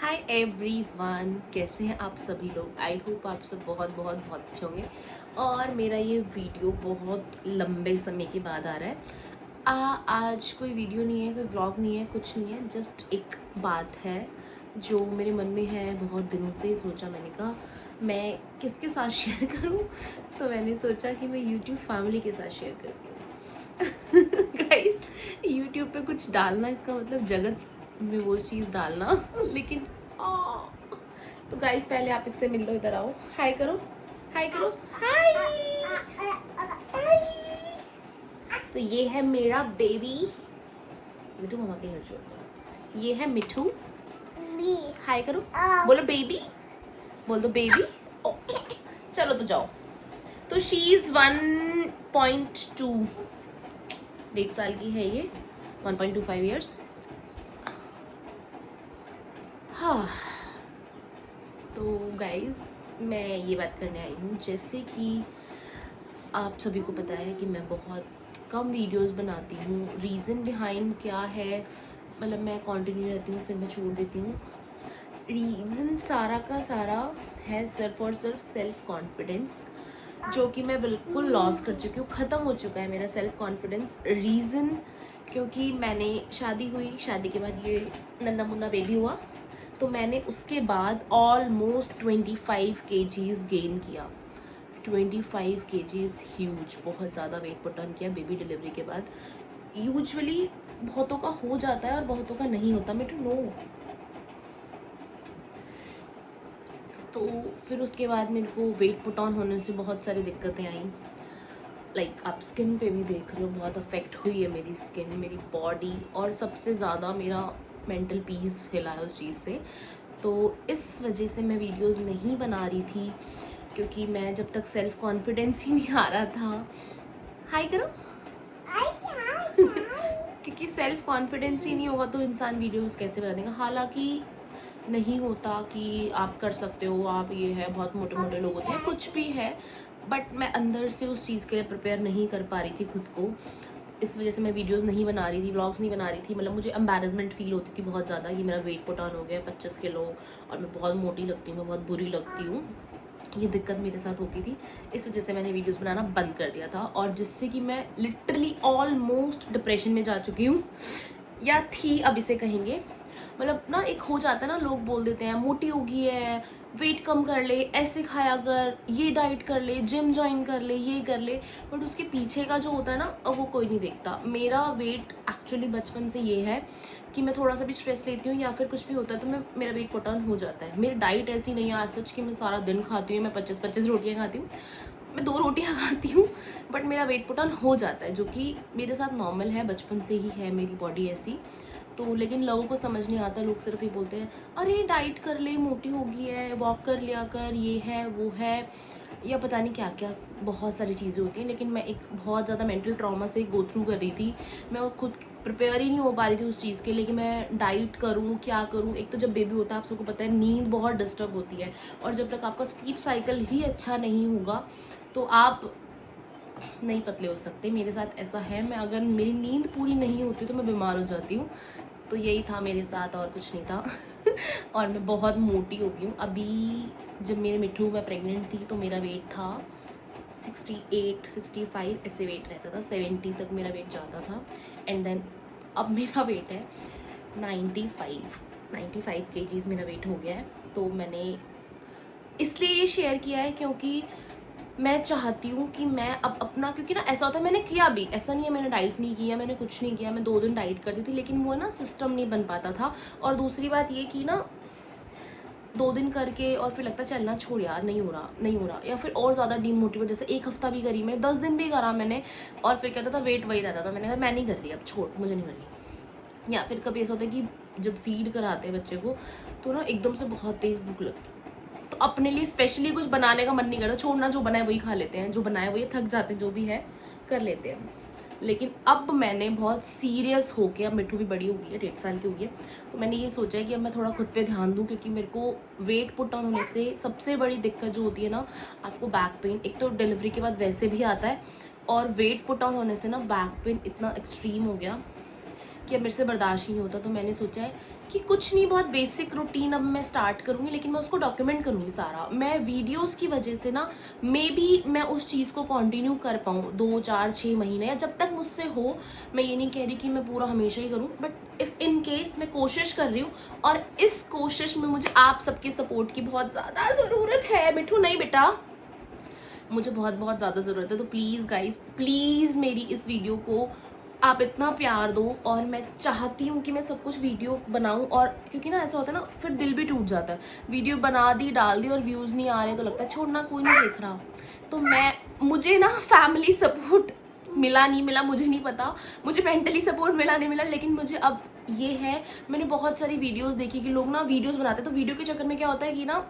Hi everyone, कैसे हैं आप सभी लोग। आई होप आप सब बहुत बहुत बहुत अच्छे होंगे। और मेरा ये वीडियो बहुत लंबे समय के बाद आ रहा है। आज कोई वीडियो नहीं है, कोई व्लॉग नहीं है, कुछ नहीं है। जस्ट एक बात है जो मेरे मन में है बहुत दिनों से। सोचा, मैंने कहा मैं किसके साथ शेयर करूं, तो मैंने सोचा कि मैं यूट्यूब फैमिली के साथ शेयर करती हूँ। गाइस, यूट्यूब पे कुछ डालना इसका मतलब जगत में वो चीज़ डालना। लेकिन तो गाइस, पहले आप इससे मिल लो, इधर आओ, हाय करो, हाय करो, हाय हाय। तो ये है मेरा बेबी मिठू, मामा के घर छोड़। ये है मिठू, हाय करो, बोलो बेबी, बोल दो बेबी। चलो तो जाओ। तो शी इज 1.2, 1.5 साल की है ये, 1.25 ईयर्स। हाँ, तो गाइस मैं ये बात करने आई हूँ, जैसे कि आप सभी को पता है कि मैं बहुत कम वीडियोस बनाती हूँ। रीज़न बिहाइंड क्या है, मतलब मैं कंटिन्यू रहती हूँ फिर मैं छोड़ देती हूँ। रीज़न सारा का सारा है सिर्फ और सिर्फ सेल्फ कॉन्फिडेंस, जो कि मैं बिल्कुल लॉस कर चुकी हूँ। ख़त्म हो चुका है मेरा सेल्फ कॉन्फिडेंस। रीज़न क्योंकि मैंने शादी हुई, शादी के बाद ये नन्ना मुन्ना बेबी हुआ, तो मैंने उसके बाद ऑलमोस्ट 25 kgs गेन किया। 25 kgs ह्यूज, बहुत ज़्यादा वेट पुट ऑन किया बेबी डिलीवरी के बाद। यूजुअली बहुतों का हो जाता है और बहुतों का नहीं होता, मैं टू नो। तो फिर उसके बाद मेरे को वेट पुट ऑन होने से बहुत सारी दिक्कतें आई। लाइक आप स्किन पे भी देख रहे हो, बहुत अफेक्ट हुई है मेरी स्किन, मेरी बॉडी, और सबसे ज़्यादा मेरा मेंटल पीस हिला है उस चीज़ से। तो इस वजह से मैं वीडियोस नहीं बना रही थी, क्योंकि मैं जब तक सेल्फ कॉन्फिडेंस ही नहीं आ रहा था, हाय करो, क्योंकि सेल्फ कॉन्फिडेंस ही नहीं होगा तो इंसान वीडियोस कैसे बना देगा। हालांकि नहीं होता कि आप कर सकते हो, आप ये है, बहुत मोटे मोटे लोग होते हैं, कुछ भी है, बट मैं अंदर से उस चीज़ के लिए प्रिपेयर नहीं कर पा रही थी खुद को। इस वजह से मैं वीडियोस नहीं बना रही थी, व्लॉग्स नहीं बना रही थी। मतलब मुझे एम्बैरेसमेंट फील होती थी बहुत ज़्यादा कि मेरा वेट पुट ऑन हो गया 25 किलो और मैं बहुत मोटी लगती हूँ, मैं बहुत बुरी लगती हूँ। ये दिक्कत मेरे साथ होती थी, इस वजह से मैंने वीडियोस बनाना बंद कर दिया था, और जिससे कि मैं लिटरली ऑलमोस्ट डिप्रेशन में जा चुकी हूँ, या थी, अब इसे कहेंगे। मतलब ना, एक हो जाता है ना, लोग बोल देते हैं मोटी हो गई है, वेट कम कर ले, ऐसे खाया कर, ये डाइट कर ले, जिम ज्वाइन कर ले, ये कर ले, बट उसके पीछे का जो होता है ना, अब वो कोई नहीं देखता। मेरा वेट एक्चुअली बचपन से ये है कि मैं थोड़ा सा भी स्ट्रेस लेती हूँ या फिर कुछ भी होता है तो मेरा वेट पुट ऑन हो जाता है। मेरी डाइट ऐसी नहीं है आज सच कि मैं सारा दिन खाती हूँ, मैं 25-25 रोटियाँ खाती हूँ, मैं 2 रोटियाँ खाती हूँ, बट मेरा वेट पुट ऑन हो जाता है, जो कि मेरे साथ नॉर्मल है, बचपन से ही है मेरी बॉडी ऐसी। तो लेकिन लोगों को समझ नहीं आता, लोग सिर्फ ये बोलते हैं अरे डाइट कर ले, मोटी हो गई है, वॉक कर लिया कर, ये है वो है, या पता नहीं क्या क्या बहुत सारी चीज़ें होती हैं। लेकिन मैं एक बहुत ज़्यादा मेंटल ट्रॉमा से गो थ्रू कर रही थी, मैं खुद प्रिपेयर ही नहीं हो पा रही थी उस चीज़ के लिए कि मैं डाइट करूँ, क्या करूँ। एक तो जब बेबी होता है, आप सबको पता है, नींद बहुत डिस्टर्ब होती है, और जब तक आपका स्लीप साइकिल ही अच्छा नहीं होगा तो आप नहीं पतले हो सकते। मेरे साथ ऐसा है, मैं अगर मेरी नींद पूरी नहीं होती तो मैं बीमार हो जाती हूँ। तो यही था मेरे साथ, और कुछ नहीं था। और मैं बहुत मोटी हो गई हूँ अभी। जब मेरे मिठू मैं प्रेग्नेंट थी तो मेरा वेट था 68-65, ऐसे वेट रहता था, 70 तक मेरा वेट जाता था। एंड देन अब मेरा वेट है 95 kgs मेरा वेट हो गया है। तो मैंने इसलिए ये शेयर किया है क्योंकि मैं चाहती हूँ कि मैं अब अपना, क्योंकि ना ऐसा होता है, मैंने किया भी, ऐसा नहीं है मैंने डाइट नहीं किया, मैंने कुछ नहीं किया, मैं 2 दिन डाइट करती थी, लेकिन वो ना सिस्टम नहीं बन पाता था। और दूसरी बात ये कि ना 2 दिन करके और फिर लगता चलना छोड़ यार, नहीं हो रहा नहीं हो रहा, या फिर और ज़्यादा डीमोटिवेट, जैसे 1 हफ्ता भी करी मैंने, 10 दिन भी करा मैंने, और फिर कहता था वेट वही रहता था। मैंने कहा मैं नहीं कर रही, अब छोड़, मुझे नहीं करनी। या फिर कभी ऐसा होता है कि जब फीड कराते हैं बच्चे को तो ना एकदम से बहुत तेज़ भूख लगती है, तो अपने लिए स्पेशली कुछ बनाने का मन नहीं करता, छोड़ना, जो बनाए वही खा लेते हैं, जो बनाए वही, थक जाते हैं, जो भी है कर लेते हैं। लेकिन अब मैंने बहुत सीरियस होके, अब मिठू भी बड़ी हो गई है, 1.5 साल की हो गई है, तो मैंने ये सोचा है कि अब मैं थोड़ा खुद पे ध्यान दूँ, क्योंकि मेरे को वेट पुट ऑन होने से सबसे बड़ी दिक्कत जो होती है ना, आपको बैक पेन, एक तो डिलीवरी के बाद वैसे भी आता है, और वेट पुट ऑन होने से ना बैक पेन इतना एक्सट्रीम हो गया कि अब मेरे से बर्दाश्त ही नहीं होता। तो मैंने सोचा है कि कुछ नहीं, बहुत बेसिक रूटीन अब मैं स्टार्ट करूँगी, लेकिन मैं उसको डॉक्यूमेंट करूँगी सारा। मैं वीडियोस की वजह से ना मे बी मैं उस चीज़ को कंटिन्यू कर पाऊँ 2, 4, 6 महीने, या जब तक मुझसे हो। मैं ये नहीं कह रही कि मैं पूरा हमेशा ही करूँ, बट इफ़ इन केस मैं कोशिश कर रही हूँ, और इस कोशिश में मुझे आप सबके सपोर्ट की बहुत ज़्यादा ज़रूरत है। मिठू नहीं बेटा, मुझे बहुत बहुत ज़्यादा ज़रूरत है। तो प्लीज़ गाइस, प्लीज़ मेरी इस वीडियो को आप इतना प्यार दो। और मैं चाहती हूँ कि मैं सब कुछ वीडियो बनाऊँ, और क्योंकि ना ऐसा होता है ना, फिर दिल भी टूट जाता है। वीडियो बना दी, डाल दी और व्यूज़ नहीं आ रहे तो लगता है छोड़ना, कोई नहीं देख रहा। तो मुझे ना फैमिली सपोर्ट मिला नहीं मिला मुझे नहीं पता, मुझे मेंटली सपोर्ट मिला नहीं मिला, लेकिन मुझे अब ये है, मैंने बहुत सारी वीडियोज़ देखी कि लोग ना वीडियोज़ बनाते हैं, तो वीडियो के चक्कर में क्या होता है कि ना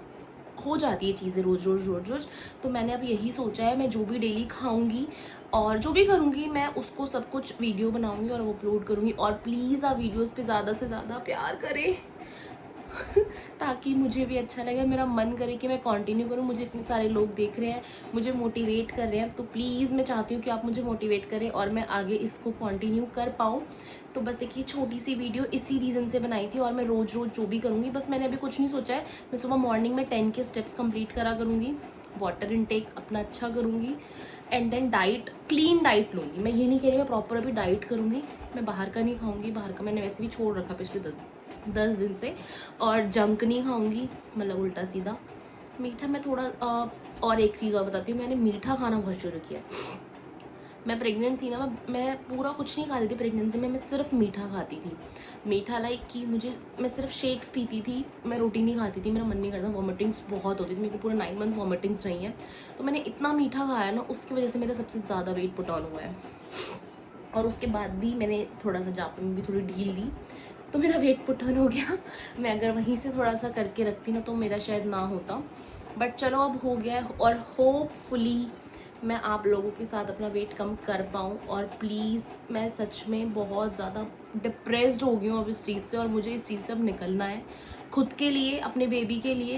हो जाती है चीज़ें रोज़ रोज़ रोज़ रोज़। तो मैंने अब यही सोचा है, मैं जो भी डेली खाऊंगी और जो भी करूँगी, मैं उसको सब कुछ वीडियो बनाऊंगी और वो अपलोड करूँगी। और प्लीज़ आप वीडियोस पे ज़्यादा से ज़्यादा प्यार करें ताकि मुझे भी अच्छा लगे, मेरा मन करे कि मैं कंटिन्यू करूँ। मुझे इतने सारे लोग देख रहे हैं, मुझे मोटिवेट कर रहे हैं, तो प्लीज़ मैं चाहती हूँ कि आप मुझे मोटिवेट करें और मैं आगे इसको कंटिन्यू कर पाऊँ। तो बस एक ये छोटी सी वीडियो इसी रीज़न से बनाई थी, और मैं रोज़ रोज़ जो भी करूँगी, बस मैंने अभी कुछ नहीं सोचा है। मैं सुबह मॉर्निंग में 10 के स्टेप्स कंप्लीट करा करूँगी, वाटर इनटेक अपना अच्छा करूँगी, and then diet, clean diet लूँगी। मैं ये नहीं कह रही मैं प्रॉपर अभी डाइट करूँगी, मैं बाहर का नहीं खाऊँगी, बाहर का मैंने वैसे भी छोड़ रखा पिछले 10 दिन से। और जंक नहीं खाऊँगी, मतलब उल्टा सीधा। मीठा मैं थोड़ा और एक चीज़ और बताती हूँ, मैंने मीठा खाना बहुत शुरू किया। मैं प्रेग्नेंट थी ना, मैं पूरा कुछ नहीं खाती थी प्रेगनेंसी में, मैं सिर्फ मीठा खाती थी। मीठा लाइक कि मैं सिर्फ शेक्स पीती थी, मैं रोटी नहीं खाती थी, मेरा मन नहीं करता, वॉमिटिंग्स बहुत होती थी मेरे को, पूरे 9 मंथ वॉमिटिंग्स रही हैं। तो मैंने इतना मीठा खाया ना, उसकी वजह से मेरा सबसे ज़्यादा वेट पुट ऑन हुआ है। और उसके बाद भी मैंने थोड़ा सा जापे में भी थोड़ी ढील दी, तो मेरा वेट पुट ऑन हो गया। मैं अगर वहीं से थोड़ा सा करके रखती ना, तो मेरा शायद ना होता, बट चलो अब हो गया। और होपफुली मैं आप लोगों के साथ अपना वेट कम कर पाऊँ। और प्लीज़, मैं सच में बहुत ज़्यादा डिप्रेस्ड हो गई हूँ अब इस चीज़ से, और मुझे इस चीज़ से अब निकलना है, खुद के लिए, अपने बेबी के लिए।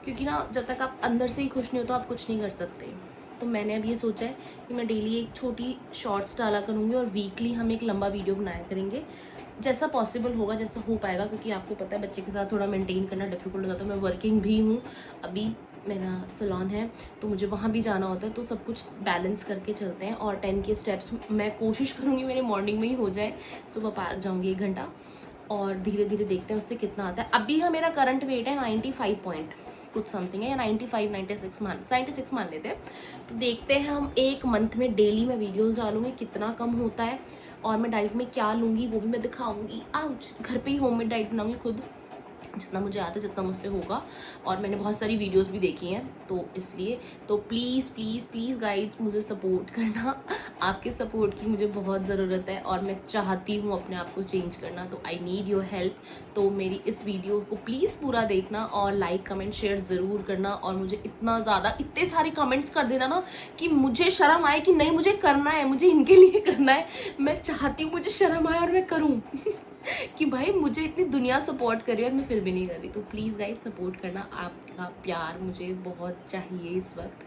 क्योंकि ना जब तक आप अंदर से ही खुश नहीं हो तो आप कुछ नहीं कर सकते। तो मैंने अब ये सोचा है कि मैं डेली एक छोटी शॉर्ट्स डाला करूँगी, और वीकली हम एक लंबा वीडियो बनाया करेंगे, जैसा पॉसिबल होगा, जैसा हो पाएगा। क्योंकि आपको पता है बच्चे के साथ थोड़ा मेंटेन करना डिफिकल्ट हो जाता है। मैं वर्किंग भी हूँ, अभी मेरा सैलून है तो मुझे वहाँ भी जाना होता है, तो सब कुछ बैलेंस करके चलते हैं। और 10 के स्टेप्स मैं कोशिश करूँगी मेरे मॉर्निंग में ही हो जाए। सुबह पार्क जाऊँगी 1 घंटा, और धीरे धीरे देखते हैं उससे कितना आता है। अभी हाँ मेरा करंट वेट है 95 पॉइंट कुछ समथिंग है, या 95 96 मान लेते हैं। तो देखते हैं हम 1 मंथ में डेली मैं वीडियोस डालूंगी कितना कम होता है, और मैं डाइट में क्या लूँगी वो भी मैं दिखाऊंगी। आउच, घर पे ही होममेड डाइट बनाऊंगी खुद, जितना मुझे आता है, जितना मुझसे होगा। और मैंने बहुत सारी वीडियोस भी देखी हैं, तो इसलिए तो प्लीज़ प्लीज़ प्लीज़ गाइड मुझे सपोर्ट करना। आपके सपोर्ट की मुझे बहुत ज़रूरत है, और मैं चाहती हूँ अपने आप को चेंज करना, तो आई नीड योर हेल्प। तो मेरी इस वीडियो को प्लीज़ पूरा देखना, और लाइक कमेंट शेयर ज़रूर करना, और मुझे इतने सारे कमेंट्स कर देना ना कि मुझे शर्म आए कि नहीं मुझे करना है, मुझे इनके लिए करना है। मैं चाहती हूँ मुझे शर्म आए और मैं करूँ कि भाई मुझे इतनी दुनिया सपोर्ट कर रही है और मैं फिर भी नहीं कर रही। तो प्लीज़ गाइस सपोर्ट करना, आपका प्यार मुझे बहुत चाहिए इस वक्त,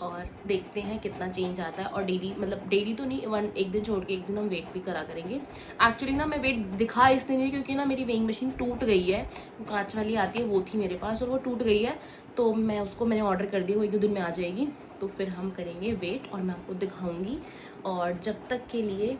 और देखते हैं कितना चेंज आता है। और डेली तो नहीं, एक दिन छोड़ के एक दिन हम वेट भी करा करेंगे। एक्चुअली ना मैं वेट दिखा इसलिए नहीं, क्योंकि ना मेरी वेइंग मशीन टूट गई है, कांच वाली आती है वो थी मेरे पास, और वो टूट गई है। तो मैंने ऑर्डर कर दी, वो 1-2 दिन में आ जाएगी। तो फिर हम करेंगे वेट, और मैं आपको दिखाऊंगी। और जब तक के लिए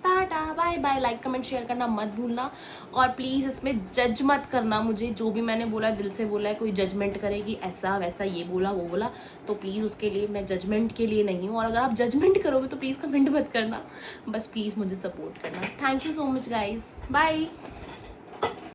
tata bye bye. Like comment share करना मत भूलना, और प्लीज़ इसमें जज मत करना मुझे, जो भी मैंने बोला दिल से बोला है। कोई जजमेंट करेगी ऐसा वैसा, ये बोला वो बोला, तो प्लीज़ उसके लिए मैं जजमेंट के लिए नहीं हूँ। और अगर आप जजमेंट करोगे तो प्लीज़ कमेंट मत करना, बस प्लीज़ मुझे सपोर्ट करना। Thank you so much guys, bye.